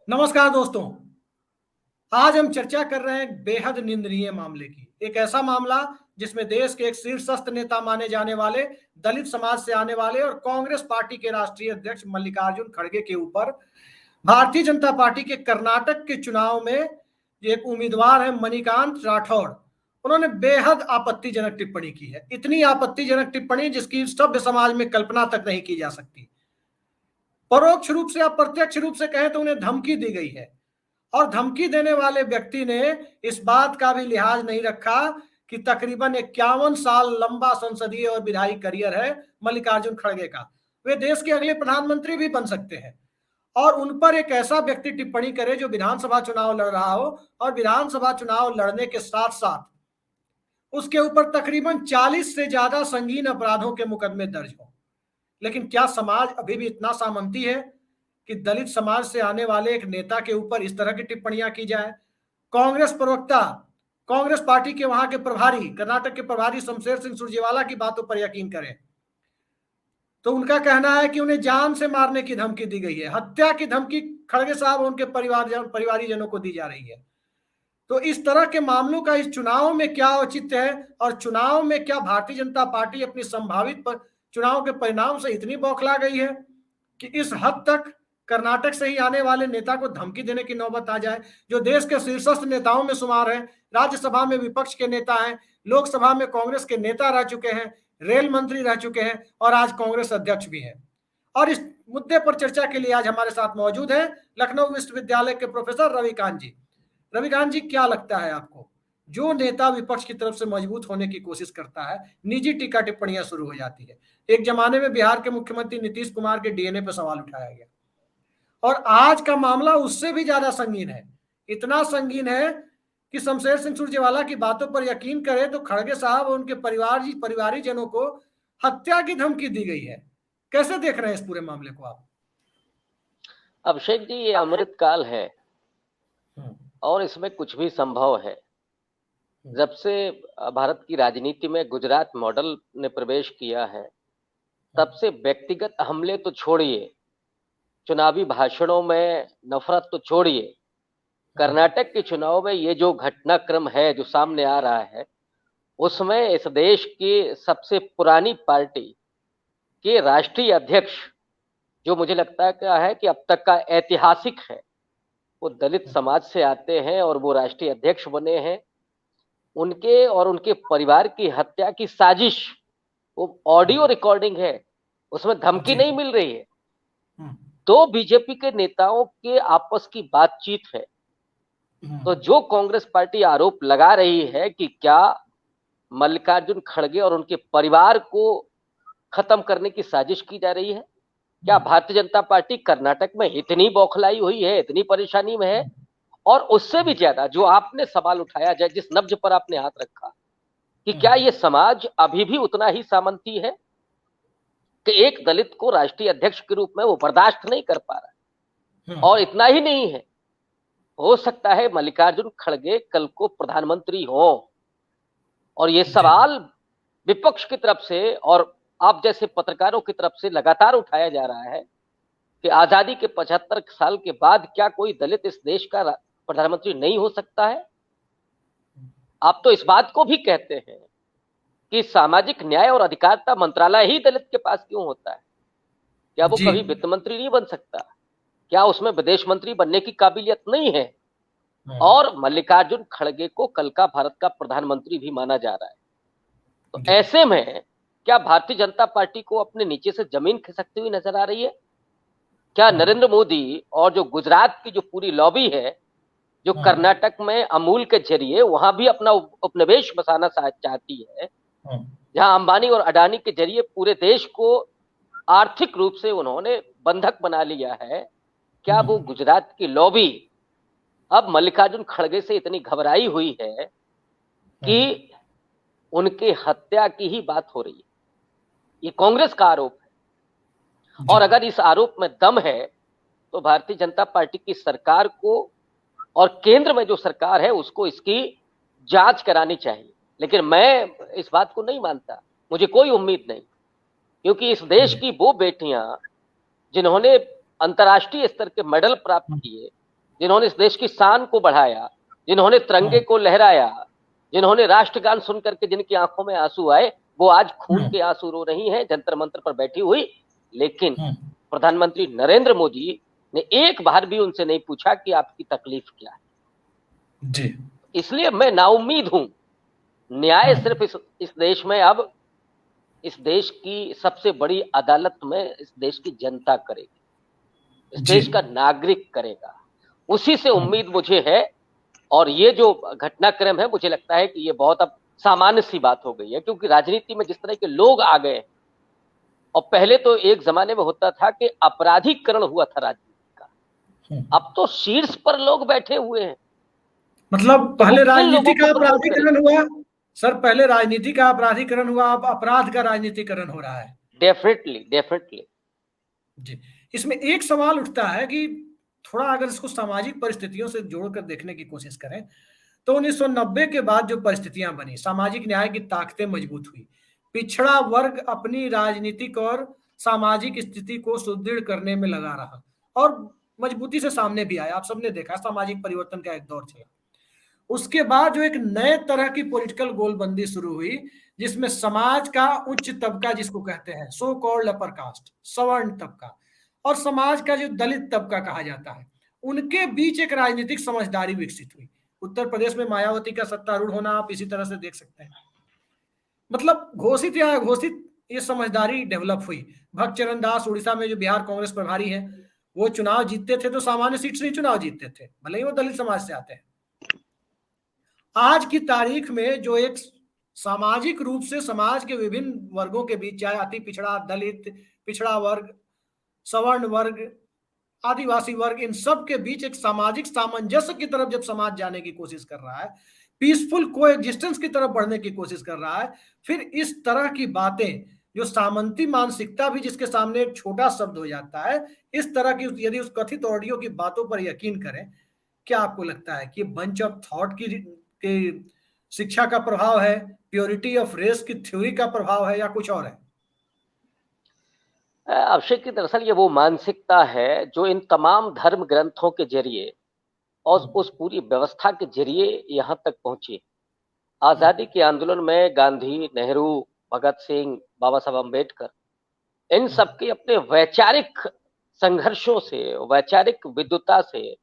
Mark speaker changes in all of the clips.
Speaker 1: नमस्कार दोस्तों। आज हम चर्चा कर रहे हैं बेहद निंदनीय मामले की। एक ऐसा मामला जिसमें देश के एक शीर्षस्थ नेता माने जाने वाले, दलित समाज से आने वाले और कांग्रेस पार्टी के राष्ट्रीय अध्यक्ष मल्लिकार्जुन खड़गे के ऊपर भारतीय जनता पार्टी के कर्नाटक के चुनाव में एक उम्मीदवार है मणिकांत राठौड़। उन्होंने बेहद आपत्तिजनक टिप्पणी की है। इतनी आपत्तिजनक टिप्पणी जिसकी सभ्य समाज में कल्पना तक नहीं की जा सकती। परोक्ष रूप से या प्रत्यक्ष रूप से कहें तो उन्हें धमकी दी गई है। और धमकी देने वाले व्यक्ति ने इस बात का भी लिहाज नहीं रखा कि तकरीबन 51 साल लंबा संसदीय और विधायी करियर है मल्लिकार्जुन खड़गे का। वे देश के अगले प्रधानमंत्री भी बन सकते हैं। और उन पर एक ऐसा व्यक्ति टिप्पणी करे जो विधानसभा चुनाव लड़ रहा हो और विधानसभा चुनाव लड़ने के साथ साथ उसके ऊपर तकरीबन 40 से ज्यादा संगीन अपराधों के मुकदमे दर्ज हो। लेकिन क्या समाज अभी भी इतना सामंती है कि दलित समाज से आने वाले एक नेता के ऊपर इस तरह की टिप्पणियां की जाए? कांग्रेस प्रवक्ता, कांग्रेस पार्टी के वहां के प्रभारी, कर्नाटक के प्रभारी शमशेर सिंह सुरजेवाला की बातों पर यकीन करें तो उनका कहना है कि उन्हें जान से मारने की धमकी दी गई है। हत्या की धमकी खड़गे साहब और उनके परिवारीजनों को दी जा रही है। तो इस तरह के मामलों का इस चुनाव में क्या औचित्य है और चुनाव में क्या भारतीय जनता पार्टी अपनी संभावित चुनाव के परिणाम से इतनी बौखला गई है कि इस हद तक कर्नाटक से ही आने वाले नेता को धमकी देने की नौबत आ जाए, जो देश के शीर्षस्थ नेताओं में शुमार है, राज्यसभा में विपक्ष के नेता हैं, लोकसभा में कांग्रेस के नेता रह चुके हैं, रेल मंत्री रह चुके हैं और आज कांग्रेस अध्यक्ष भी हैं। और इस मुद्दे पर चर्चा के लिए आज हमारे साथ मौजूद हैं लखनऊ विश्वविद्यालय के प्रोफेसर रविकांत जी। रविकांत जी, क्या लगता है आपको, जो नेता विपक्ष की तरफ से मजबूत होने की कोशिश करता है, निजी टीका टिप्पणियां शुरू हो जाती है। एक जमाने में बिहार के मुख्यमंत्री नीतीश कुमार के डीएनए पर सवाल उठाया गया और आज का मामला उससे भी ज्यादा संगीन है। इतना संगीन है कि शमशेर सिंह सुरजेवाला की बातों पर यकीन करें तो खड़गे साहब और उनके परिवारीजनों को हत्या की धमकी दी गई है। कैसे देख रहे हैं इस पूरे मामले को आप?
Speaker 2: अभिषेक जी, ये अमृत काल है और इसमें कुछ भी संभव है। जब से भारत की राजनीति में गुजरात मॉडल ने प्रवेश किया है, तब से व्यक्तिगत हमले तो छोड़िए, चुनावी भाषणों में नफरत तो छोड़िए, कर्नाटक के चुनाव में ये जो घटनाक्रम है जो सामने आ रहा है, उसमें इस देश की सबसे पुरानी पार्टी के राष्ट्रीय अध्यक्ष, जो मुझे लगता है कि अब तक का ऐतिहासिक है, वो दलित समाज से आते हैं और वो राष्ट्रीय अध्यक्ष बने हैं। उनके और उनके परिवार की हत्या की साजिश, वो ऑडियो रिकॉर्डिंग है, उसमें धमकी नहीं मिल रही है। दो बीजेपी के नेताओं के आपस की बातचीत है। तो जो कांग्रेस पार्टी आरोप लगा रही है कि क्या मल्लिकार्जुन खड़गे और उनके परिवार को खत्म करने की साजिश की जा रही है, क्या भारतीय जनता पार्टी कर्नाटक में इतनी बौखलाई हुई है, इतनी परेशानी में है? और उससे भी ज्यादा जो आपने सवाल उठाया जाए, जिस नब्ज पर आपने हाथ रखा कि क्या ये समाज अभी भी उतना ही सामंती है कि एक दलित को राष्ट्रीय अध्यक्ष के रूप में वो बर्दाश्त नहीं कर पा रहा है। और इतना ही नहीं है, हो सकता है मल्लिकार्जुन खड़गे कल को प्रधानमंत्री हो। और ये सवाल विपक्ष की तरफ से और आप जैसे पत्रकारों की तरफ से लगातार उठाया जा रहा है कि आजादी के 75 साल के बाद क्या कोई दलित इस देश का प्रधानमंत्री नहीं हो सकता है? आप तो इस बात को भी कहते हैं कि सामाजिक न्याय और अधिकारिता मंत्रालय ही दलित के पास क्यों होता है? क्या वो कभी वित्त मंत्री नहीं बन सकता? क्या उसमें विदेश मंत्री बनने की काबिलियत नहीं है? और मल्लिकार्जुन खड़गे को कल का भारत का प्रधानमंत्री भी माना जा रहा है। तो ऐसे में क्या भारतीय जनता पार्टी को अपने नीचे से जमीन खिसकती हुई नजर आ रही है? क्या नरेंद्र मोदी और जो गुजरात की जो पूरी लॉबी है, जो कर्नाटक में अमूल के जरिए वहां भी अपना उपनिवेश बसाना चाहती है, जहां अंबानी और अडानी के जरिए पूरे देश को आर्थिक रूप से उन्होंने बंधक बना लिया है, क्या वो गुजरात की लॉबी अब मल्लिकार्जुन खड़गे से इतनी घबराई हुई है कि उनके हत्या की ही बात हो रही है? ये कांग्रेस का आरोप है। और अगर इस आरोप में दम है तो भारतीय जनता पार्टी की सरकार को और केंद्र में जो सरकार है उसको इसकी जांच करानी चाहिए। लेकिन मैं इस बात को नहीं मानता, मुझे कोई उम्मीद नहीं, क्योंकि इस देश की वो बेटियां जिन्होंने अंतर्राष्ट्रीय स्तर के मेडल प्राप्त किए, जिन्होंने इस देश की शान को बढ़ाया, जिन्होंने तिरंगे को लहराया, जिन्होंने राष्ट्रगान सुन करके जिनकी आंखों में आंसू आए, वो आज खून के आंसू रो रही हैं जंतर मंतर पर बैठी हुई। लेकिन प्रधानमंत्री नरेंद्र मोदी ने एक बार भी उनसे नहीं पूछा कि आपकी तकलीफ क्या है
Speaker 1: जी।
Speaker 2: इसलिए मैं नाउम्मीद हूं। न्याय सिर्फ इस देश में अब इस देश की सबसे बड़ी अदालत में इस देश की जनता करेगी, इस देश का नागरिक करेगा, उसी से उम्मीद मुझे है। और ये जो घटनाक्रम है, मुझे लगता है कि ये बहुत अब सामान्य सी बात हो गई है, क्योंकि राजनीति में जिस तरह के लोग आ गए, और पहले तो एक जमाने में होता था कि अपराधीकरण हुआ था राजनीति का, अब तो शीर्ष पर लोग बैठे हुए हैं।
Speaker 1: मतलब पहले राजनीति का अपराधीकरण हुआ सर, पहले राजनीति का अपराधीकरण हुआ, अब अपराध का राजनीतिकरण हो रहा है।
Speaker 2: डेफिनेटली
Speaker 1: जी। इसमें एक सवाल उठता है कि थोड़ा अगर इसको सामाजिक परिस्थितियों से जोड़कर देखने की कोशिश करें तो 1990 के बाद जो परिस्थितियां बनी, सामाजिक न्याय की ताकतें मजबूत हुई, पिछड़ा वर्ग अपनी राजनीतिक और सामाजिक स्थिति को सुदृढ़ करने में लगा रहा और मजबूती से सामने भी आया। आप सबने देखा सामाजिक परिवर्तन का एक दौर चला। उसके बाद जो एक नए तरह की पॉलिटिकल गोलबंदी शुरू हुई, जिसमें समाज का उच्च तबका जिसको कहते हैं सो कॉल्ड अपर कास्ट, सवर्ण तबका, और समाज का जो दलित तबका कहा जाता है, उनके बीच एक राजनीतिक समझदारी विकसित हुई। उत्तर प्रदेश में मायावती का सत्तारूढ़ होना आप इसी तरह से देख सकते हैं। मतलब घोषित या अघोषित ये समझदारी डेवलप हुई। भक्त चरण दास उड़ीसा में जो बिहार कांग्रेस प्रभारी हैं, वो चुनाव जीतते थे तो सामान्य सीट से ही चुनाव जीतते थे, भले ही वो दलित समाज से आते हैं। आज की तारीख में जो एक सामाजिक रूप से समाज के विभिन्न वर्गों के बीच, चाहे अति पिछड़ा, दलित, पिछड़ा वर्ग, सवर्ण वर्ग, आदिवासी वर्ग, इन सब के बीच एक सामाजिक सामंजस्य की तरफ जब समाज जाने की कोशिश कर रहा है, पीसफुल कोएग्जिस्टेंस की तरफ बढ़ने की कोशिश कर रहा है, फिर इस तरह की बातें, जो सामंती मानसिकता भी जिसके सामने एक छोटा शब्द हो जाता है, इस तरह की यदि उस कथित ऑडियो की बातों पर यकीन करें, क्या आपको लगता है कि बंच ऑफ थॉट की शिक्षा का प्रभाव है, प्योरिटी ऑफ रेस की थ्योरी का प्रभाव है, या कुछ और है?
Speaker 2: अभिषेक की दरअसल ये वो मानसिकता है जो इन तमाम धर्म ग्रंथों के जरिए और उस पूरी व्यवस्था के जरिए यहाँ तक पहुंची। आजादी के आंदोलन में गांधी, नेहरू, भगत सिंह, बाबा साहब अम्बेडकर, इन सबके अपने वैचारिक संघर्षों से, वैचारिक विद्वता से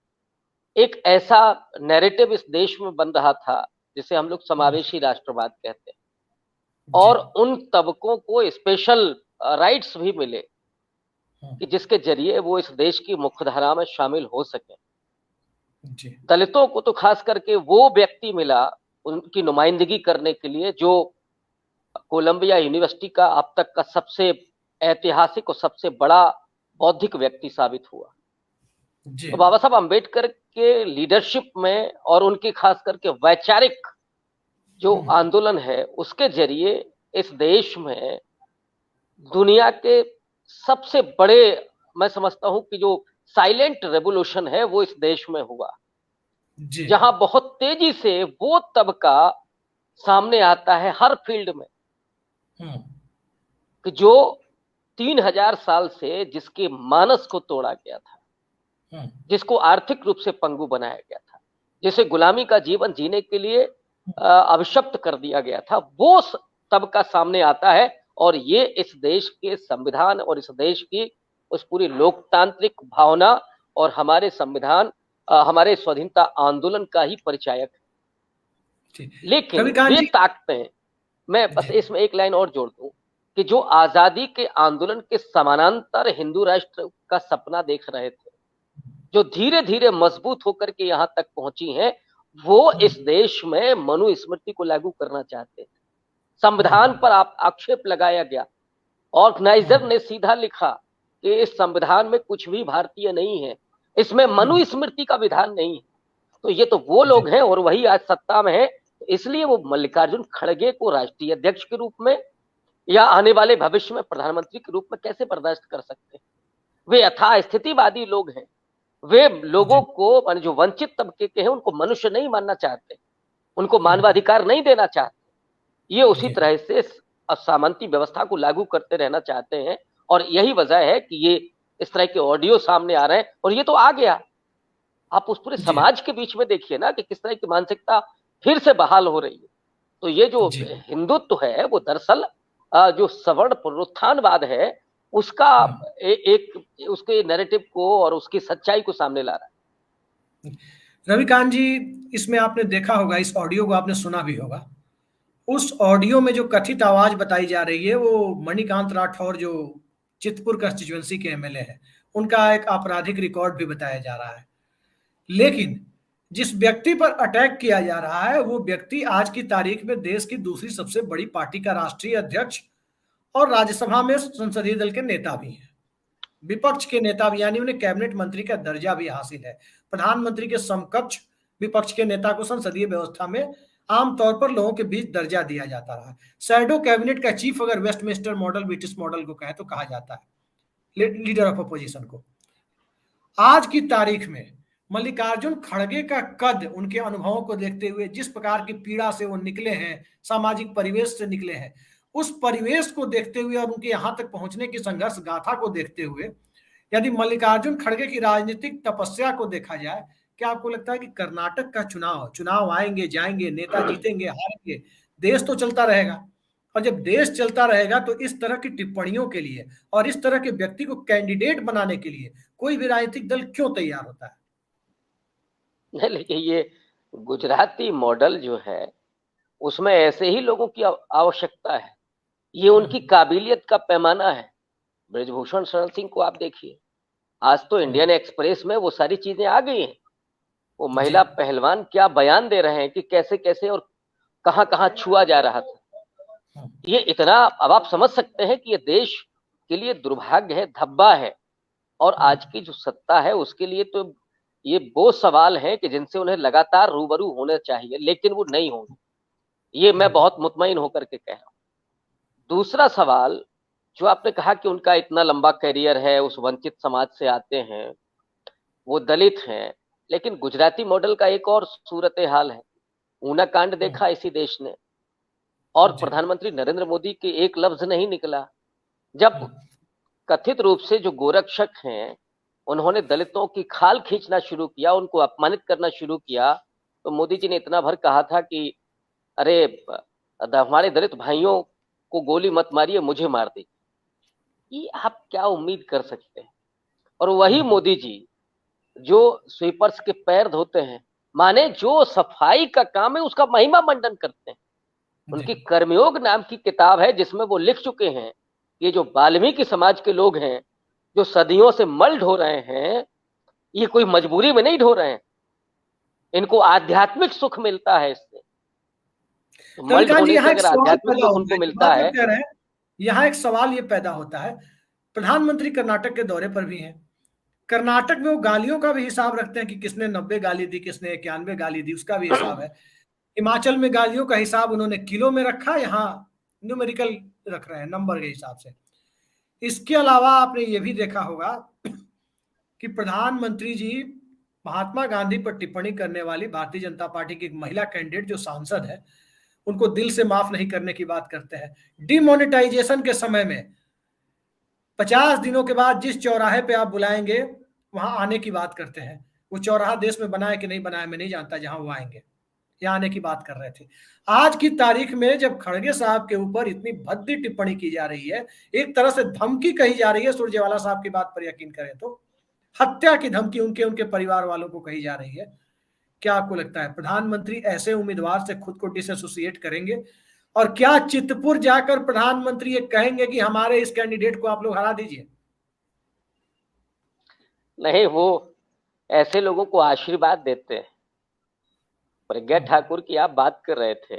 Speaker 2: एक ऐसा नैरेटिव इस देश में बन रहा था जिसे हम लोग समावेशी राष्ट्रवाद कहते हैं, और उन तबकों को स्पेशल राइट्स भी मिले कि जिसके जरिए वो इस देश की मुख्यधारा में शामिल हो सके। दलितों को तो खास करके वो व्यक्ति मिला उनकी नुमाइंदगी करने के लिए जो कोलंबिया यूनिवर्सिटी का अब तक का सबसे ऐतिहासिक और सबसे बड़ा बौद्धिक व्यक्ति साबित हुआ। तो बाबा साहब अम्बेडकर के लीडरशिप में और उनकी खास करके वैचारिक जो आंदोलन है, उसके जरिए इस देश में दुनिया के सबसे बड़े, मैं समझता हूं कि जो साइलेंट रेवोल्यूशन है वो इस देश में हुआ, जहां बहुत तेजी से वो तबका सामने आता है हर फील्ड में कि जो 3000 साल से जिसके मानस को तोड़ा गया था, जिसको आर्थिक रूप से पंगु बनाया गया था, जिसे गुलामी का जीवन जीने के लिए अभिशप्त कर दिया गया था, वो तबका सामने आता है। और ये इस देश के संविधान और इस देश की उस पूरी लोकतांत्रिक भावना और हमारे संविधान, हमारे स्वाधीनता आंदोलन का ही परिचायक है। लेकिन ये ताकतें, मैं बस इसमें एक लाइन और जोड़ दूं कि जो आजादी के आंदोलन के समानांतर हिंदू राष्ट्र का सपना देख रहे थे, जो धीरे धीरे मजबूत होकर के यहां तक पहुंची हैं, वो इस देश में मनुस्मृति को लागू करना चाहते थे। संविधान पर आक्षेप लगाया गया, ऑर्गेनाइजर ने सीधा लिखा कि इस संविधान में कुछ भी भारतीय नहीं है, इसमें मनुस्मृति का विधान नहीं है। तो ये तो वो लोग हैं और वही आज सत्ता में है, इसलिए वो मल्लिकार्जुन खड़गे को राष्ट्रीय अध्यक्ष के रूप में या आने वाले भविष्य में प्रधानमंत्री के रूप में कैसे बर्दाश्त कर सकते हैं। वे अथाह स्थितिवादी लोग हैं, वे लोगों को, जो वंचित तबके के हैं, उनको मनुष्य नहीं मानना चाहते, उनको मानवाधिकार नहीं देना चाहते। ये उसी तरह से सामंती व्यवस्था को लागू करते रहना चाहते हैं, और यही वजह है कि ये इस तरह के ऑडियो सामने आ रहे हैं। और ये तो आ गया, आप उस पूरे समाज के बीच में देखिए ना कि किस तरह की मानसिकता फिर से बहाल हो रही है। तो ये जो हिंदुत्व है वो दरअसल जो सवर्ण पुनरुत्थानवाद है उसका एक उसके नैरेटिव को और उसकी सच्चाई को सामने ला रहा है।
Speaker 1: रविकांत जी, इसमें आपने देखा होगा, इस ऑडियो को आपने सुना भी होगा। उस ऑडियो में जो कथित आवाज बताई जा रही है वो मणिकांत राठौर, जो चितपुर कंस्टिट्यूएंसी के एमएलए हैं, उनका एक आपराधिक रिकॉर्ड भी बताया जा रहा है। लेकिन जिस व्यक्ति पर अटैक किया जा रहा है वो व्यक्ति आज की तारीख में देश की दूसरी सबसे बड़ी पार्टी का राष्ट्रीय अध्यक्ष और राज्यसभा में संसदीय दल के नेता भी हैं, विपक्ष के नेता भी, यानी उन्हें कैबिनेट मंत्री का दर्जा भी हासिल है। प्रधानमंत्री के समकक्ष विपक्ष के नेता को संसदीय व्यवस्था में आमतौर पर लोगों के बीच दर्जा दिया जाता रहा। शैडो कैबिनेट का चीफ अगर वेस्टमिंस्टर मॉडल ब्रिटिश मॉडल को कहे तो कहा जाता है लीडर ऑफ अपोजिशन को। आज की तारीख में मल्लिकार्जुन खड़गे का कद, उनके अनुभवों को देखते हुए, जिस प्रकार की पीड़ा से वो निकले हैं, सामाजिक परिवेश से निकले हैं, उस परिवेश को देखते हुए और उनके यहां तक पहुंचने की संघर्ष गाथा को देखते हुए, यदि मल्लिकार्जुन खड़गे की राजनीतिक तपस्या को देखा जाए, क्या आपको लगता है कि कर्नाटक का चुनाव आएंगे जाएंगे, नेता जीतेंगे हारेंगे, देश तो चलता रहेगा? और जब देश चलता रहेगा तो इस तरह की टिप्पणियों के लिए और इस तरह के व्यक्ति को कैंडिडेट बनाने के लिए कोई भी राजनीतिक दल क्यों तैयार होता है?
Speaker 2: नहीं, लेकिन ये गुजराती मॉडल जो है उसमें ऐसे ही लोगों की आवश्यकता है। ये उनकी काबिलियत का पैमाना है। ब्रजभूषण शरण सिंह को आप देखिए, आज तो इंडियन एक्सप्रेस में वो सारी चीजें आ गई हैं। वो महिला पहलवान क्या बयान दे रहे हैं कि कैसे कैसे और कहां कहां छुआ जा रहा था। ये इतना, अब आप समझ सकते हैं कि ये देश के लिए दुर्भाग्य है, धब्बा है। और आज की जो सत्ता है उसके लिए तो ये वो सवाल है कि जिनसे उन्हें लगातार रूबरू होना चाहिए, लेकिन वो नहीं होंगे। ये मैं बहुत मुतमईन होकर के कह रहा हूं। दूसरा सवाल जो आपने कहा कि उनका इतना लंबा करियर है, उस वंचित समाज से आते हैं, वो दलित हैं, लेकिन गुजराती मॉडल का एक और सूरत हाल है। ऊना कांड देखा इसी देश ने, और प्रधानमंत्री नरेंद्र मोदी के एक लफ्ज नहीं निकला। जब कथित रूप से जो गोरक्षक हैं उन्होंने दलितों की खाल खींचना शुरू किया, उनको अपमानित करना शुरू किया, तो मोदी जी ने इतना भर कहा था कि अरे हमारे दलित भाइयों को गोली मत मारिए, मुझे मार दीजिए। ये आप क्या उम्मीद कर सकते हैं? और वही मोदी जी जो स्वीपर्स के पैर धोते हैं, माने जो सफाई का काम है उसका महिमा मंडन करते हैं। उनकी कर्मयोग नाम की किताब है जिसमें वो लिख चुके हैं ये जो वाल्मीकि समाज के लोग हैं जो सदियों से मल ढो रहे हैं, ये कोई मजबूरी में नहीं ढो रहे हैं, इनको आध्यात्मिक सुख मिलता है इससे। तो मल ढोने से अगर आध्यात्मिक सुख उनको मिलता है,
Speaker 1: यहाँ एक सवाल ये पैदा होता है। प्रधानमंत्री कर्नाटक के दौरे पर भी हैं। कर्नाटक में वो गालियों का भी हिसाब रखते हैं कि किसने 90 गाली दी, किसने 91 गाली दी, उसका भी हिसाब है। हिमाचल में गालियों का हिसाब उन्होंने किलो में रखा, यहाँ न्यूमेरिकल रख रहे हैं, नंबर के हिसाब से। इसके अलावा आपने ये भी देखा होगा कि प्रधानमंत्री जी महात्मा गांधी पर टिप्पणी करने वाली भारतीय जनता पार्टी की एक महिला कैंडिडेट जो सांसद है, उनको दिल से माफ नहीं करने की बात करते हैं। डिमोनेटाइजेशन के समय में 50 दिनों के बाद जिस चौराहे पे आप बुलाएंगे वहां आने की बात करते हैं। वो चौराहा देश में बना है कि नहीं बना है मैं नहीं जानता, जहां वो आएंगे यहाँ आने की बात कर रहे थे। आज की तारीख में जब खड़गे साहब के ऊपर इतनी भद्दी टिप्पणी की जा रही है, एक तरह से धमकी कही जा रही है, सुरजेवाला साहब की बात पर यकीन करें तो हत्या की धमकी उनके परिवार वालों को कही जा रही है। क्या आपको लगता है प्रधानमंत्री ऐसे उम्मीदवार से खुद को डिसएसोसिएट करेंगे? और क्या चितपुर जाकर प्रधानमंत्री ये कहेंगे कि हमारे इस कैंडिडेट को आप लोग हरा दीजिए?
Speaker 2: नहीं, वो ऐसे लोगों को आशीर्वाद देते हैं। प्रज्ञा ठाकुर की आप बात कर रहे थे,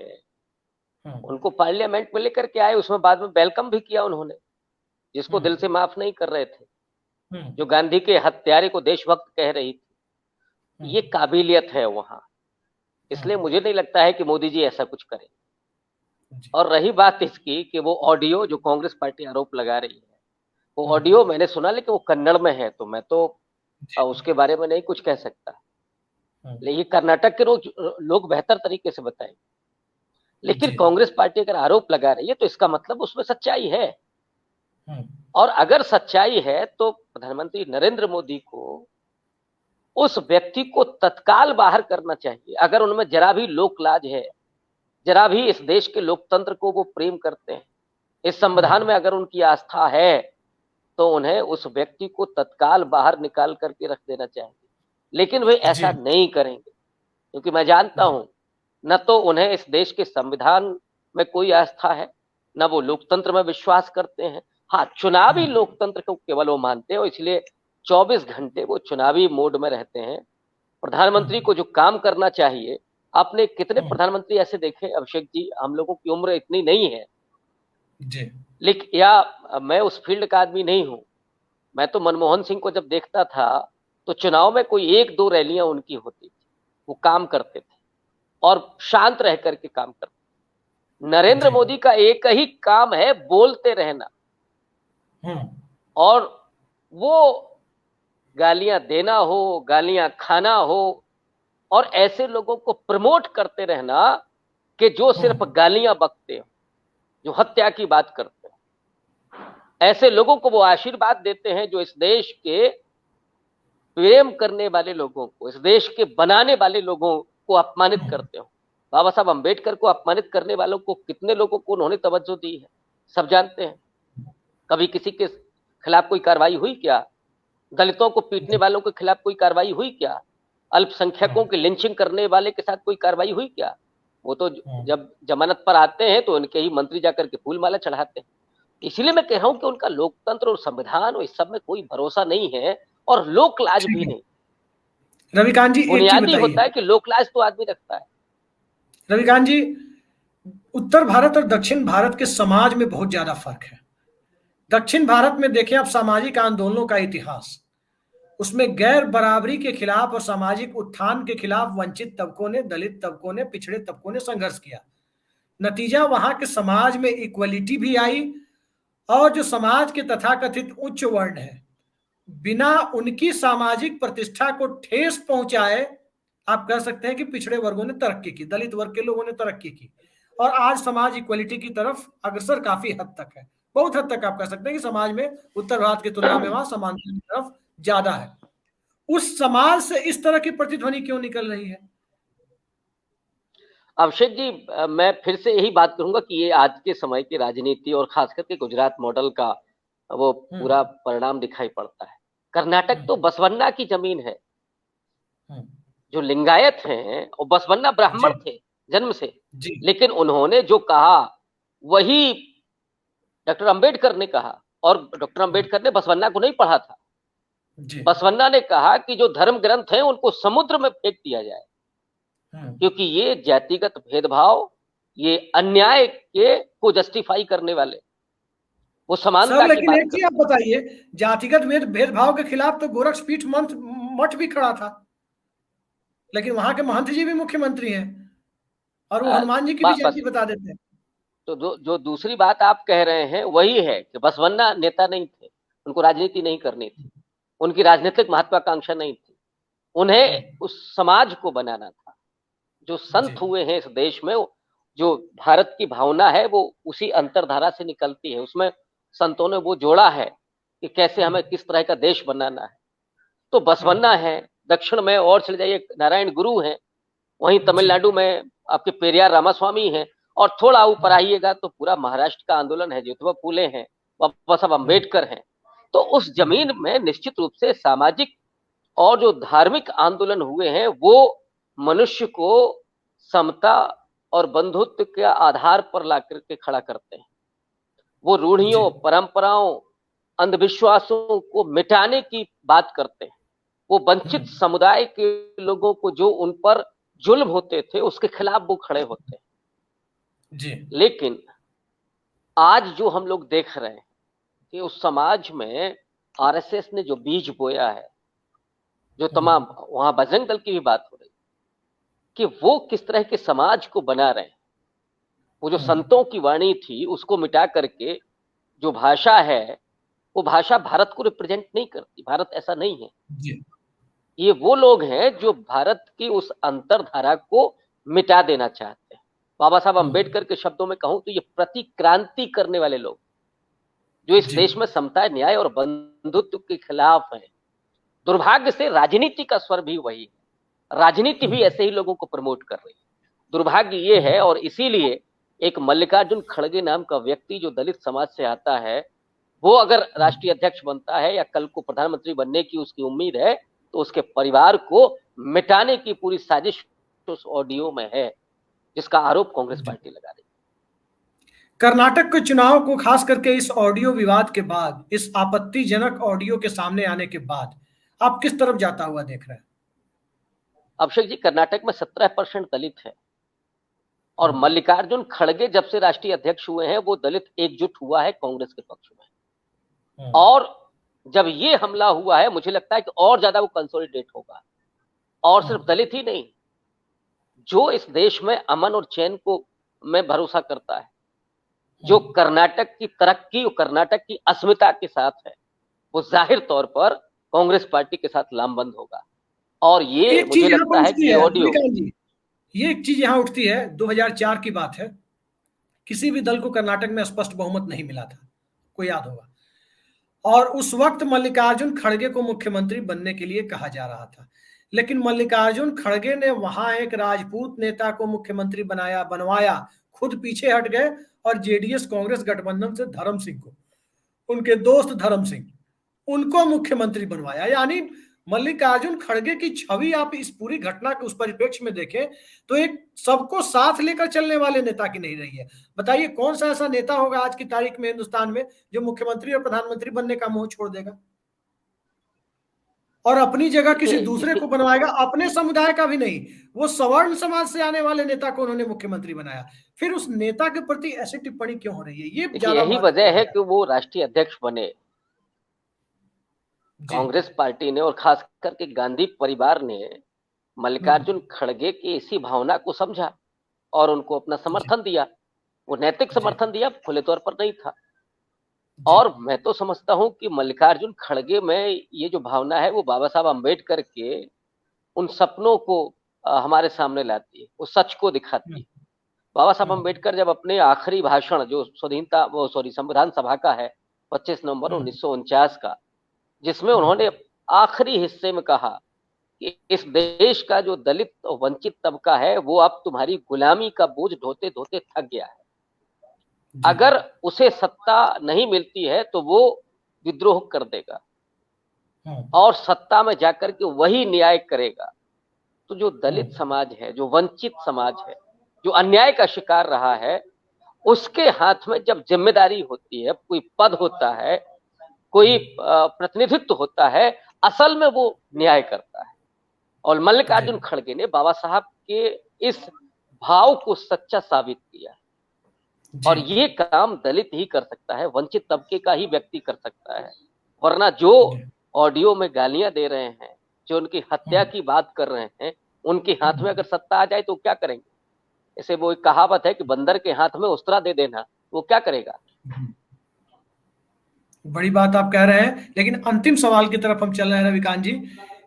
Speaker 2: उनको पार्लियामेंट में लेकर के आए, उसमें बाद में वेलकम भी किया उन्होंने, जिसको दिल से माफ नहीं कर रहे थे, जो गांधी के हत्यारे को देशभक्त कह रही थी। ये काबिलियत है वहां, इसलिए मुझे नहीं लगता है कि मोदी जी ऐसा कुछ करें। और रही बात इसकी कि वो ऑडियो जो कांग्रेस पार्टी आरोप लगा रही है, वो ऑडियो मैंने सुना, लेकिन वो कन्नड़ में है, तो मैं तो उसके बारे में नहीं कुछ कह सकता। लेकिन कर्नाटक के लोग बेहतर तरीके से बताएंगे। लेकिन कांग्रेस पार्टी अगर आरोप लगा रही है तो इसका मतलब उसमें सच्चाई है। और अगर सच्चाई है तो प्रधानमंत्री नरेंद्र मोदी को उस व्यक्ति को तत्काल बाहर करना चाहिए। अगर उनमें जरा भी लोक लाज है, जरा भी इस देश के लोकतंत्र को वो प्रेम करते हैं, इस संविधान में अगर उनकी आस्था है, तो उन्हें उस व्यक्ति को तत्काल बाहर निकाल करके रख देना चाहिए। लेकिन वे ऐसा नहीं करेंगे, क्योंकि मैं जानता हूं न तो उन्हें इस देश के संविधान में कोई आस्था है, न वो लोकतंत्र में विश्वास करते हैं। हाँ, चुनावी लोकतंत्र को केवल वो मानते हैं, और इसलिए 24 घंटे वो चुनावी मोड में रहते हैं। प्रधानमंत्री को जो काम करना चाहिए, आपने कितने प्रधानमंत्री ऐसे देखे अभिषेक जी? हम लोगों की उम्र इतनी नहीं है
Speaker 1: जी,
Speaker 2: लेकिन, या मैं उस फील्ड का आदमी नहीं हूं। मैं तो मनमोहन सिंह को जब देखता था तो चुनाव में कोई 1-2 रैलियां उनकी होती थी, वो काम करते थे और शांत रह करके काम करते। नरेंद्र मोदी का एक ही काम है, बोलते रहना, और वो गालियां देना हो, गालियां खाना हो, और ऐसे लोगों को प्रमोट करते रहना कि जो सिर्फ गालियां बकते हो, जो हत्या की बात करते हैं। ऐसे लोगों को वो आशीर्वाद देते हैं जो इस देश के प्रेम करने वाले लोगों को, इस देश के बनाने वाले लोगों को अपमानित करते हो। बाबा साहब अंबेडकर को अपमानित करने वालों को कितने लोगों को उन्होंने तवज्जो दी है, सब जानते हैं। कभी किसी के खिलाफ कोई कार्रवाई हुई क्या? दलितों को पीटने वालों के खिलाफ कोई कार्रवाई हुई क्या? अल्पसंख्यकों की लिंचिंग करने वाले के साथ कोई कार्रवाई हुई क्या? वो तो जब जमानत पर आते हैं तो उनके ही मंत्री जाकर के फूल माला चढ़ाते हैं। इसलिए मैं कह रहा हूं कि उनका लोकतंत्र और संविधान और इस सब में कोई भरोसा नहीं है, और लोकलाज भी नहीं।
Speaker 1: रविकांत जी, एक चीज
Speaker 2: बुनियादी होता है कि लोकलाज तो आदमी रखता है।
Speaker 1: रविकांत जी, उत्तर भारत और दक्षिण भारत के समाज में बहुत ज्यादा फर्क है। दक्षिण भारत में देखें आप सामाजिक आंदोलनों का इतिहास, उसमें गैर बराबरी के खिलाफ और सामाजिक उत्थान के खिलाफ वंचित तबकों ने, दलित तबकों ने, पिछड़े तबकों ने संघर्ष किया। नतीजा वहां के समाज में इक्वलिटी भी आई, और जो समाज के तथाकथित उच्च वर्ण है, बिना उनकी सामाजिक प्रतिष्ठा को ठेस पहुंचाए आप कह सकते हैं कि पिछड़े वर्गों ने तरक्की की, दलित वर्ग के लोगों ने तरक्की की, और आज समाज इक्वलिटी की तरफ अग्रसर काफी हद तक है। बहुत हद तक आप कह सकते हैं कि समाज में उत्तर भारत की तुलना में वहां समानता की तरफ ज्यादा है। उस समाज से इस तरह की प्रतिध्वनि क्यों निकल रही है?
Speaker 2: अभिषेक जी, मैं फिर से यही बात करूंगा कि ये आज के समय की राजनीति और खास करके गुजरात मॉडल का वो पूरा परिणाम दिखाई पड़ता है। कर्नाटक तो बसवन्ना की जमीन है। जो लिंगायत हैं और बसवन्ना ब्राह्मण थे जन्म से, लेकिन उन्होंने जो कहा वही डॉक्टर अंबेडकर ने कहा, और डॉक्टर अंबेडकर ने बसवन्ना को नहीं पढ़ा था। बसवन्ना ने कहा कि जो धर्म ग्रंथ हैं उनको समुद्र में फेंक दिया जाए, क्योंकि ये जातिगत भेदभाव, ये अन्याय के को जस्टिफाई करने वाले, वो समानता की बात।
Speaker 1: लेकिन एक चीज आप बताइए, जातिगत भेदभाव के खिलाफ तो गोरक्षपीठ मठ भी खड़ा था, लेकिन वहां के महंत जी भी मुख्यमंत्री हैं और वो हनुमान जी की भी जयंती बता देते हैं।
Speaker 2: तो जो दूसरी बात आप कह रहे हैं वही है कि बसवन्ना नेता नहीं थे, उनको राजनीति नहीं करनी थी, उनकी राजनीतिक महत्वाकांक्षा नहीं थी, उन्हें उस समाज को बनाना था। जो संत हुए हैं इस देश में, जो भारत की भावना है वो उसी अंतरधारा से निकलती है। उसमें संतों ने वो जोड़ा है कि कैसे हमें किस तरह का देश बनाना है। तो बसवन्ना है, दक्षिण में और चले जाइए नारायण गुरु हैं, वहीं तमिलनाडु में आपके पेरियार रामास्वामी हैं, और थोड़ा ऊपर आइएगा तो पूरा महाराष्ट्र का आंदोलन है, ज्योतिबा फूले हैं, बाबा साहब अम्बेडकर हैं। तो उस जमीन में निश्चित रूप से सामाजिक और जो धार्मिक आंदोलन हुए हैं वो मनुष्य को समता और बंधुत्व के आधार पर लाकर के खड़ा करते हैं। वो रूढ़ियों, परंपराओं, अंधविश्वासों को मिटाने की बात करते हैं। वो वंचित समुदाय के लोगों को जो उन पर जुल्म होते थे उसके खिलाफ वो खड़े होते हैं जी। लेकिन आज जो हम लोग देख रहे हैं कि उस समाज में आरएसएस ने जो बीज बोया है, जो तमाम वहां बजरंग दल की भी बात हो रही कि वो किस तरह के समाज को बना रहे हैं। वो जो संतों की वाणी थी उसको मिटा करके जो भाषा है, वो भाषा भारत को रिप्रेजेंट नहीं करती। भारत ऐसा नहीं है जी। ये वो लोग हैं जो भारत की उस अंतरधारा को मिटा देना चाहते हैं। बाबा साहब अम्बेडकर के शब्दों में कहूं तो ये प्रतिक्रांति करने वाले लोग जो इस देश में समता, न्याय और बंधुत्व के खिलाफ हैं। दुर्भाग्य से राजनीति का स्वर भी वही है, राजनीति भी ऐसे ही लोगों को प्रमोट कर रही है। दुर्भाग्य ये है, और इसीलिए एक मल्लिकार्जुन खड़गे नाम का व्यक्ति जो दलित समाज से आता है, वो अगर राष्ट्रीय अध्यक्ष बनता है या कल को प्रधानमंत्री बनने की उसकी उम्मीद है, तो उसके परिवार को मिटाने की पूरी साजिश उस ऑडियो में है, जिसका आरोप कांग्रेस पार्टी लगा रही है।
Speaker 1: कर्नाटक के चुनाव को खास करके इस ऑडियो विवाद के बाद, इस आपत्तिजनक ऑडियो के सामने आने के बाद आप किस तरफ जाता हुआ देख रहे हैं?
Speaker 2: अभिषेक जी, कर्नाटक में 17% दलित है, और मल्लिकार्जुन खड़गे जब से राष्ट्रीय अध्यक्ष हुए हैं वो दलित एकजुट हुआ है कांग्रेस के पक्ष में, और जब ये हमला हुआ है मुझे लगता है कि और ज्यादा वो कंसोलिडेट होगा। और सिर्फ दलित ही नहीं, जो इस देश में अमन और चैन को में भरोसा करता है, जो कर्नाटक की तरक्की और कर्नाटक की अस्मिता के साथ है, वो जाहिर तौर पर कांग्रेस पार्टी के साथ लामबंद होगा। और ये मुझे लगता है कि ऑडियो,
Speaker 1: ये एक चीज यहाँ उठती है, 2004 की बात है, किसी भी दल को कर्नाटक में स्पष्ट बहुमत नहीं मिला था, को याद होगा, और उस वक्त मल्लिकार्जुन खड़गे को मुख्यमंत्री बनने के लिए कहा जा रहा था, लेकिन मल्लिकार्जुन खड़गे ने वहां एक राजपूत नेता को मुख्यमंत्री बनवाया, खुद पीछे हट गए और जेडीएस कांग्रेस गठबंधन से धर्म सिंह को, उनके दोस्त धर्म सिंह, उनको मुख्यमंत्री बनवाया। यानी मल्लिकार्जुन खड़गे की छवि आप इस पूरी घटना के उस परिप्रेक्ष्य में देखें तो एक सबको साथ लेकर चलने वाले नेता की नहीं रही है। बताइए कौन सा ऐसा नेता होगा आज की तारीख में हिंदुस्तान में जो मुख्यमंत्री और प्रधानमंत्री बनने का मोह छोड़ देगा और अपनी जगह किसी दूसरे को बनवाएगा, अपने समुदाय का भी नहीं, वो सवर्ण समाज से आने वाले नेता को उन्होंने मुख्यमंत्री बनाया। फिर उस नेता के प्रति ऐसी टिप्पणी क्यों हो रही है? ये
Speaker 2: यही वजह है कि वो राष्ट्रीय अध्यक्ष बने। कांग्रेस पार्टी ने और खास करके गांधी परिवार ने मल्लिकार्जुन खड़गे की इसी भावना को समझा और उनको अपना समर्थन दिया। वो नैतिक समर्थन दिया, खुले तौर पर नहीं था। और मैं तो समझता हूं कि मल्लिकार्जुन खड़गे में ये जो भावना है वो बाबा साहब अम्बेडकर के उन सपनों को हमारे सामने लाती है, वो सच को दिखाती है। बाबा साहब अम्बेडकर जब अपने आखिरी भाषण जो संविधान सभा का है 25 नवंबर 1949 का, जिसमें उन्होंने आखिरी हिस्से में कहा कि इस देश का जो दलित और वंचित तबका है वो अब तुम्हारी गुलामी का बोझ ढोते ढोते थक गया है। अगर उसे सत्ता नहीं मिलती है तो वो विद्रोह कर देगा और सत्ता में जाकर के वही न्याय करेगा। तो जो दलित समाज है, जो वंचित समाज है, जो अन्याय का शिकार रहा है, उसके हाथ में जब जिम्मेदारी होती है, कोई पद होता है, कोई प्रतिनिधित्व होता है, असल में वो न्याय करता है। और मल्लिकार्जुन खड़गे ने बाबा साहब के इस भाव को सच्चा साबित किया। और ये काम दलित ही कर सकता है, वंचित तबके का ही व्यक्ति कर सकता है। वरना जो ऑडियो में गालियां दे रहे हैं, जो उनकी हत्या की बात कर रहे हैं, उनके हाथ में अगर सत्ता आ जाए तो क्या करेंगे? ऐसे वो एक कहावत है कि बंदर के हाथ में उस्तरा दे देना, वो क्या करेगा?
Speaker 1: बड़ी बात आप कह रहे हैं, लेकिन अंतिम सवाल की तरफ हम चल रहे हैं रविकांत जी।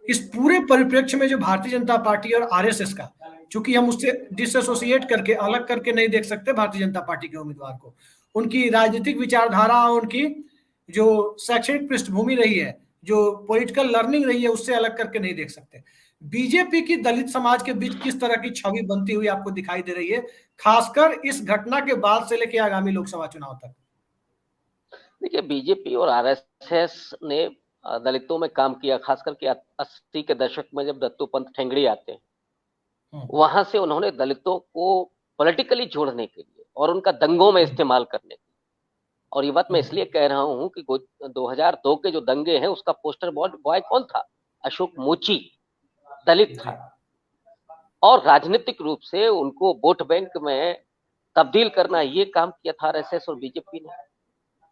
Speaker 1: इस पूरे परिप्रेक्ष्य में जो भारतीय जनता पार्टी और आरएसएस का, चूंकि हम उससे डिसएसोसिएट करके, अलग करके नहीं देख सकते भारतीय जनता पार्टी के उम्मीदवार को, उनकी राजनीतिक विचारधारा, उनकी जो शैक्षणिक पृष्ठभूमि रही है, जो पॉलिटिकल लर्निंग रही है, उससे अलग करके नहीं देख सकते। बीजेपी की दलित समाज के बीच किस तरह की छवि बनती हुई आपको दिखाई दे रही है, खासकर इस घटना के बाद से लेकर आगामी लोकसभा चुनाव तक?
Speaker 2: देखिए, बीजेपी और आरएसएस ने दलितों में काम किया, खास करके 80 के दशक में जब दत्तोपंत ठेंगड़ी आते हैं, वहां से उन्होंने दलितों को पॉलिटिकली जोड़ने के लिए और उनका दंगों में इस्तेमाल करने के लिए। और ये बात मैं इसलिए कह रहा हूं कि 2002 के जो दंगे हैं उसका पोस्टर बॉय कौन था? अशोक मोची दलित था। और राजनीतिक रूप से उनको वोट बैंक में तब्दील करना, ये काम किया था आरएसएस और बीजेपी ने।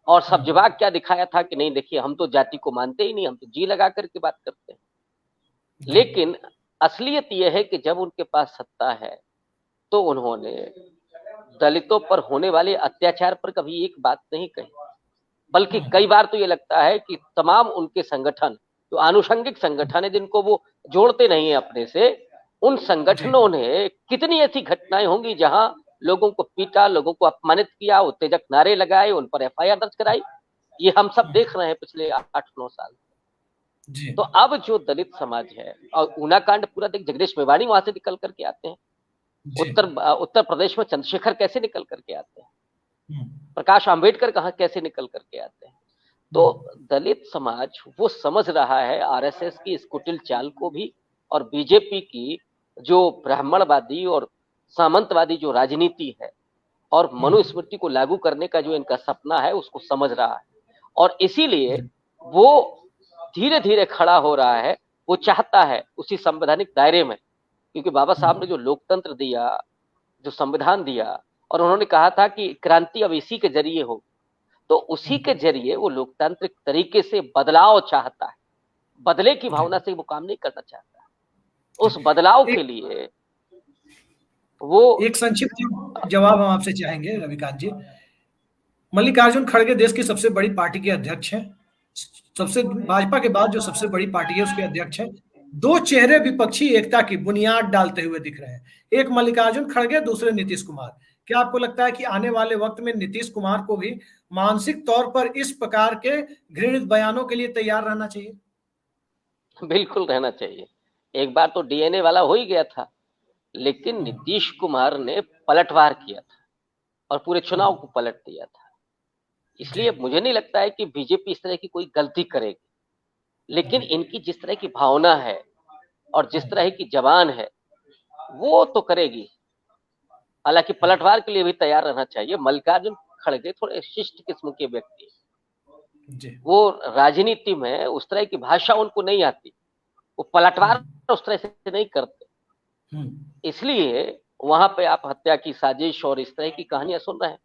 Speaker 2: और सब जवाब क्या दिखाया था कि नहीं, देखिए हम तो जाति को मानते ही नहीं, हम तो जी लगा करके बात करते हैं। लेकिन असलियत यह है कि जब उनके पास सत्ता है तो उन्होंने दलितों पर होने वाले अत्याचार पर कभी एक बात नहीं कही, बल्कि कई बार तो ये लगता है कि तमाम उनके संगठन, जो आनुषंगिक संगठन है जिनको वो जोड़ते नहीं है अपने से, उन संगठनों ने कितनी ऐसी घटनाएं होंगी जहां लोगों को पीटा, लोगों को अपमानित किया, उत्तेजक नारे लगाए, उन पर एफआईआर दर्ज कराई। ये हम सब देख रहे हैं पिछले 8-9 साल।
Speaker 1: जी
Speaker 2: तो अब जो दलित समाज है, और ऊना कांड पूरा देख, जगदीश मेवाणी वहां से निकल करके आते हैं,
Speaker 1: जी
Speaker 2: उत्तर प्रदेश में चंद्रशेखर कैसे निकल करके आते हैं,
Speaker 1: हम्म,
Speaker 2: प्रकाश आंबेडकर कहाँ कैसे निकल करके आते हैं। तो दलित समाज वो समझ रहा है आरएसएस की इस कुटिल चाल को भी, और बीजेपी की जो ब्राह्मणवादी और सामंतवादी जो राजनीति है और मनुस्मृति को लागू करने का जो इनका सपना है उसको समझ रहा है, और इसीलिए वो धीरे धीरे खड़ा हो रहा है। वो चाहता है उसी संवैधानिक दायरे में, क्योंकि बाबा साहब ने जो लोकतंत्र दिया, जो संविधान दिया, और उन्होंने कहा था कि क्रांति अब इसी के जरिए हो, तो उसी के जरिए वो लोकतांत्रिक तरीके से बदलाव चाहता है। बदले की भावना से वो काम नहीं करना चाहता। उस बदलाव के लिए वो
Speaker 1: एक संक्षिप्त जवाब हम आपसे चाहेंगे रविकांत जी। मल्लिकार्जुन खड़गे देश की सबसे बड़ी पार्टी के अध्यक्ष हैं, सबसे भाजपा के बाद जो सबसे बड़ी पार्टी है उसके अध्यक्ष हैं। दो चेहरे विपक्षी एकता की बुनियाद डालते हुए दिख रहे हैं, एक मल्लिकार्जुन खड़गे, दूसरे नीतीश कुमार। क्या आपको लगता है कि आने वाले वक्त में नीतीश कुमार को भी मानसिक तौर पर इस प्रकार के घृणित बयानों के लिए तैयार रहना चाहिए?
Speaker 2: बिल्कुल रहना चाहिए। एक बार तो डीएनए वाला हो ही गया था, लेकिन नीतीश कुमार ने पलटवार किया था और पूरे चुनाव को पलट दिया था। इसलिए मुझे नहीं लगता है कि बीजेपी इस तरह की कोई गलती करेगी, लेकिन इनकी जिस तरह की भावना है और जिस तरह की जबान है वो तो करेगी। हालांकि पलटवार के लिए भी तैयार रहना चाहिए। मल्लिकार्जुन खड़गे थोड़े शिष्ट किस्म के व्यक्ति, वो राजनीति में उस तरह की भाषा उनको नहीं आती, वो पलटवार उस तरह से नहीं करते, इसलिए वहां पे आप हत्या की साजिश और इस तरह की कहानियां सुन रहे हैं।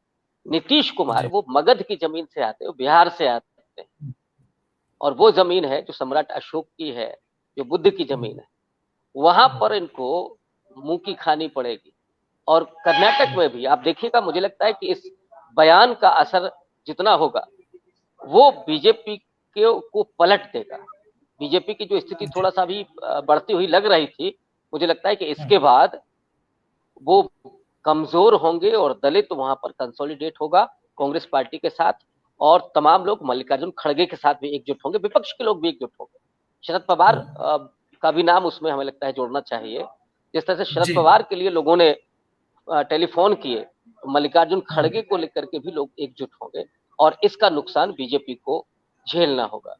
Speaker 2: नीतीश कुमार वो मगध की जमीन से आते हैं, बिहार से आते हैं, और वो जमीन है जो सम्राट अशोक की है, जो बुद्ध की जमीन है, वहां पर इनको मुंह की खानी पड़ेगी। और कर्नाटक में भी आप देखिएगा, मुझे लगता है कि इस बयान का असर जितना होगा वो बीजेपी को पलट देगा। बीजेपी की जो स्थिति थोड़ा सा भी बढ़ती हुई लग रही थी, मुझे लगता है कि इसके बाद वो कमजोर होंगे और दलित वहां पर कंसोलिडेट होगा कांग्रेस पार्टी के साथ, और तमाम लोग मल्लिकार्जुन खड़गे के साथ भी एकजुट होंगे, विपक्ष के लोग भी एकजुट होंगे। शरद पवार का भी नाम उसमें हमें लगता है जोड़ना चाहिए। जिस तरह से शरद पवार के लिए लोगों ने टेलीफोन किए, मल्लिकार्जुन खड़गे को लेकर के भी लोग एकजुट होंगे, और इसका नुकसान बीजेपी को झेलना होगा।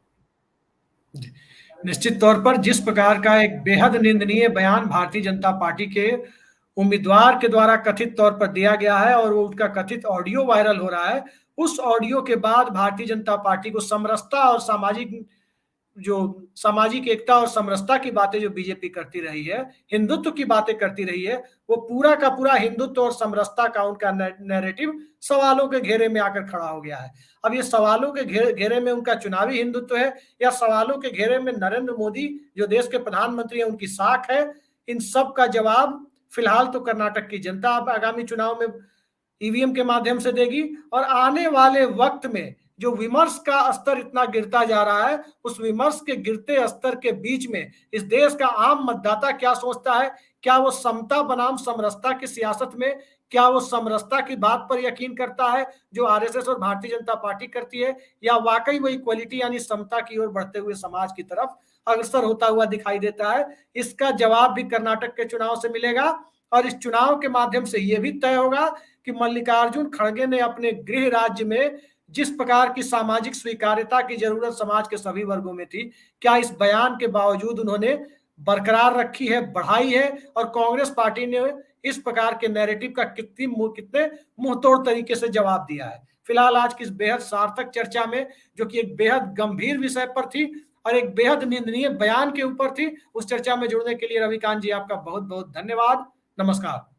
Speaker 1: निश्चित तौर पर जिस प्रकार का एक बेहद निंदनीय बयान भारतीय जनता पार्टी के उम्मीदवार के द्वारा कथित तौर पर दिया गया है और वो उसका कथित ऑडियो वायरल हो रहा है, उस ऑडियो के बाद भारतीय जनता पार्टी को समरसता और सामाजिक एकता और समरसता की बातें जो बीजेपी करती रही है, हिंदुत्व की बातें करती रही है, वो पूरा का पूरा हिंदुत्व और समरसता का उनका नैरेटिव सवालों के घेरे में आकर खड़ा हो गया है। अब ये सवालों के घेरे में उनका चुनावी हिंदुत्व है या सवालों के घेरे में नरेंद्र मोदी जो देश के प्रधानमंत्री है उनकी साख है, इन सब का जवाब फिलहाल तो कर्नाटक की जनता आगामी चुनाव में ईवीएम के माध्यम से देगी। और आने वाले वक्त में जो विमर्श का स्तर इतना गिरता जा रहा है, उस विमर्श के गिरते स्तर के बीच में इस देश का आम मतदाता क्या सोचता है, क्या वो समता बनाम समरसता की सियासत में, क्या वो समरसता की बात पर यकीन करता है जो आरएसएस और भारतीय जनता पार्टी करती है, या वाकई वो इक्वलिटी यानी समता की ओर बढ़ते हुए समाज की तरफ अग्रसर होता हुआ दिखाई देता है। इसका जवाब भी कर्नाटक के चुनाव से मिलेगा, और इस चुनाव के माध्यम से यह भी तय होगा कि मल्लिकार्जुन खड़गे ने अपने गृह राज्य में जिस प्रकार की सामाजिक स्वीकार्यता की जरूरत समाज के सभी वर्गों में थी, क्या इस बयान के बावजूद उन्होंने बरकरार रखी है, बढ़ाई है, और कांग्रेस पार्टी ने इस प्रकार के नैरेटिव का कितने मुंहतोड़ तरीके से जवाब दिया है। फिलहाल आज की इस बेहद सार्थक चर्चा में, जो कि एक बेहद गंभीर विषय पर थी और एक बेहद निंदनीय बयान के ऊपर थी, उस चर्चा में जुड़ने के लिए रविकांत जी आपका बहुत बहुत धन्यवाद। नमस्कार।